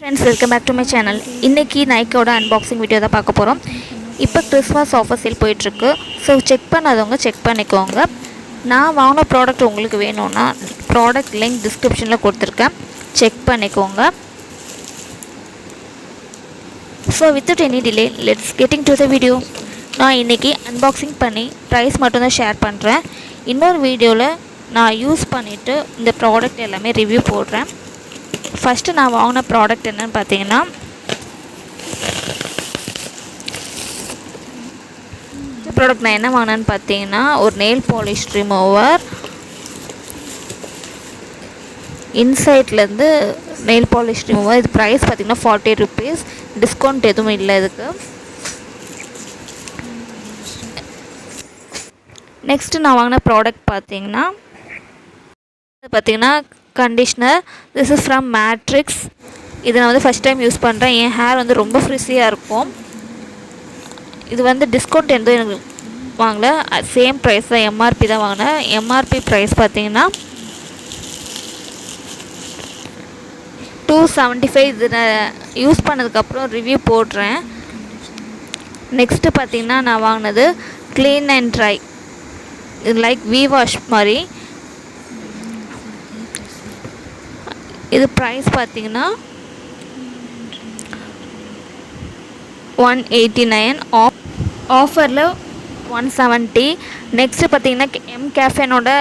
Friends, welcome back to my channel. இன்றைக்கி நைக்கோட unboxing video தான் பார்க்க போகிறோம். இப்போ கிறிஸ்மஸ் ஆஃபர் சேல் போயிட்டுருக்கு. ஸோ செக் பண்ணாதவங்க செக் பண்ணிக்கோங்க. நான் வாங்கின ப்ராடக்ட் உங்களுக்கு வேணும்னா ப்ராடக்ட் லிங்க் டிஸ்கிரிப்ஷனில் கொடுத்துருக்கேன், செக் பண்ணிக்கோங்க. So without any delay let's getting to the video. நான் இன்றைக்கி அன்பாக்சிங் பண்ணி ப்ரைஸ் மட்டும்தான் ஷேர் பண்ணுறேன். இன்னொரு வீடியோவில் நான் யூஸ் பண்ணிவிட்டு இந்த ப்ராடக்ட் எல்லாமே ரிவ்யூ போடுறேன். ஃபஸ்ட்டு நான் வாங்கின ப்ராடக்ட் என்னென்னு பார்த்தீங்கன்னா, இந்த ப்ராடக்ட் நான் என்ன வாங்கினேன்னு பார்த்தீங்கன்னா ஒரு நெயில் பாலிஷ் ரிமூவர். இன்சைட்லேருந்து நெயில் பாலிஷ் ரிமூவர். இது ப்ரைஸ் பார்த்திங்கன்னா 40 rupees. டிஸ்கவுண்ட் எதுவும் இல்லை இதுக்கு. நெக்ஸ்ட்டு நான் வாங்கின ப்ராடக்ட் பார்த்தீங்கன்னா conditioner. This is from matrix. இதை நான் வந்து ஃபஸ்ட் டைம் யூஸ் பண்ணுறேன். என் ஹேர் வந்து ரொம்ப ஃப்ரிஸியாக இருக்கும். இது வந்து டிஸ்கவுண்ட் எதுவும் எனக்கு வாங்கலை, சேம் ப்ரைஸ் தான், எம்ஆர்பி தான் வாங்கினேன். எம்ஆர்பி ப்ரைஸ் பார்த்தீங்கன்னா 275. இது நான் யூஸ் பண்ணதுக்கப்புறம் ரிவ்யூ போடுறேன். நெக்ஸ்ட்டு பார்த்தீங்கன்னா நான் வாங்கினது க்ளீன் அண்ட் ட்ரை. இது லைக் வி வாஷ் மாதிரி. இது ப்ரைஸ் பார்த்தீங்கன்னா 189, ஆஃபரில் 170. நெக்ஸ்ட்டு பார்த்தீங்கன்னா எம் கேஃபேனோட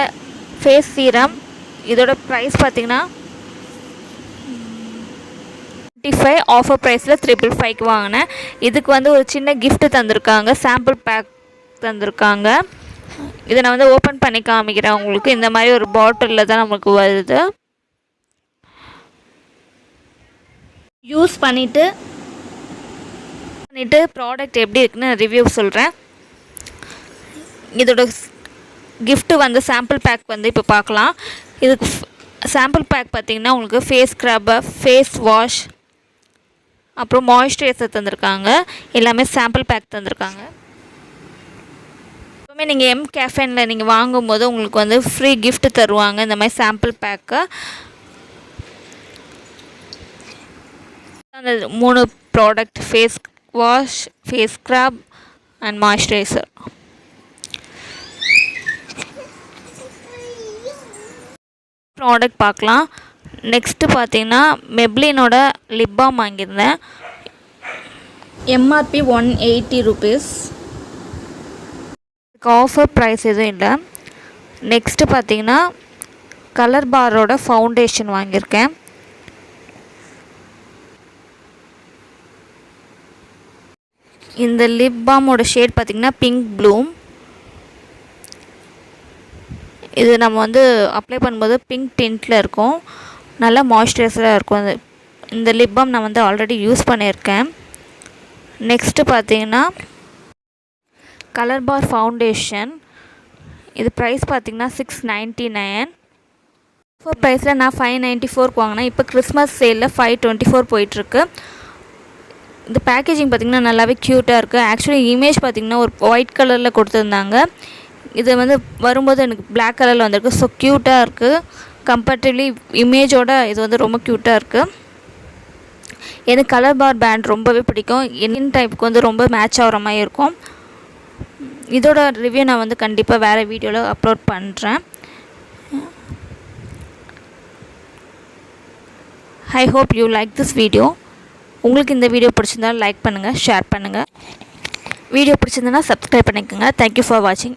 ஃபேஸ் சீரம். இதோட ப்ரைஸ் பார்த்தீங்கன்னா 25, ஆஃபர் ப்ரைஸில் 555 வாங்கினேன். இதுக்கு வந்து ஒரு சின்ன கிஃப்ட் தந்திருக்காங்க, சாம்பிள் பேக் தந்திருக்காங்க. இதை நான் வந்து ஓப்பன் பண்ணி காமிக்கிறேன் உங்களுக்கு. இந்த மாதிரி ஒரு பாட்டிலில் தான் நமக்கு வருது. யூஸ் பண்ணிவிட்டு ப்ராடக்ட் எப்படி இருக்குன்னு ரிவ்யூ சொல்கிறேன். இதோட கிஃப்ட்டு வந்து சாம்பிள் பேக் வந்து இப்போ பார்க்கலாம். இதுக்கு சாம்பிள் பேக் பார்த்திங்கன்னா உங்களுக்கு ஃபேஸ் ஸ்க்ரப்பர், ஃபேஸ் வாஷ், அப்புறம் மாய்ஸ்சரைசர் தந்திருக்காங்க. எல்லாமே சாம்பிள் பேக் தந்திருக்காங்க. எப்பவுமே நீங்கள் எம் கேஃபேனில் நீங்கள் வாங்கும்போது உங்களுக்கு வந்து ஃப்ரீ கிஃப்ட் தருவாங்க இந்த மாதிரி சாம்பிள் பேக்கு. அந்த 3 product, face wash, face scrub and moisturiser. Product பார்க்கலாம். நெக்ஸ்ட்டு பார்த்தீங்கன்னா மெப்ளினோட லிப் பாம் வாங்கியிருந்தேன். MRP 180 rupees. ஆஃபர் ப்ரைஸ் எதுவும் இல்லை. நெக்ஸ்ட்டு பார்த்தீங்கன்னா கலர் பாரோட ஃபவுண்டேஷன் வாங்கியிருக்கேன். இந்த லிப் பாமோட ஷேட் பார்த்திங்கன்னா பிங்க் ப்ளூம். இது நம்ம வந்து அப்ளை பண்ணும்போது பிங்க் டிண்ட்டில் இருக்கும், நல்லா மாய்ஸ்சரைசராக இருக்கும். இந்த லிப் பாம் நான் வந்து ஆல்ரெடி யூஸ் பண்ணியிருக்கேன். நெக்ஸ்ட்டு பார்த்திங்கன்னா கலர் பார் ஃபவுண்டேஷன். இது ப்ரைஸ் பார்த்திங்கன்னா 699. இப்போ ப்ரைஸில் நான் 594 வாங்கினேன். இப்போ கிறிஸ்மஸ் சேலில் 524 போயிட்டுருக்கு. இந்த பேக்கேஜிங் பார்த்திங்கன்னா நல்லாவே க்யூட்டாக இருக்குது. ஆக்சுவலி இமேஜ் பார்த்திங்கன்னா ஒரு ஒயிட் கலரில் கொடுத்துருந்தாங்க. இது வந்து வரும்போது எனக்கு பிளாக் கலரில் வந்திருக்கு. ஸோ க்யூட்டாக இருக்குது. கம்பேரிட்டிவ்லி இமேஜோட இது வந்து ரொம்ப க்யூட்டாக இருக்குது. எனக்கு கலர் பார் பேண்ட் ரொம்பவே பிடிக்கும். என் டைப்புக்கு வந்து ரொம்ப மேட்ச் ஆகிற மாதிரி இருக்கும். இதோட ரிவ்யூ நான் வந்து கண்டிப்பாக வேறு வீடியோவில் அப்லோட் பண்ணுறேன். I hope you like this video. உங்களுக்கு இந்த வீடியோ பிடிச்சிருந்தாலும் லைக் பண்ணுங்கள், ஷேர் பண்ணுங்கள். வீடியோ பிடிச்சிருந்தனா சப்ஸ்கிரைப் பண்ணிக்கோங்க. தேங்க்யூ ஃபார் வாட்சிங்.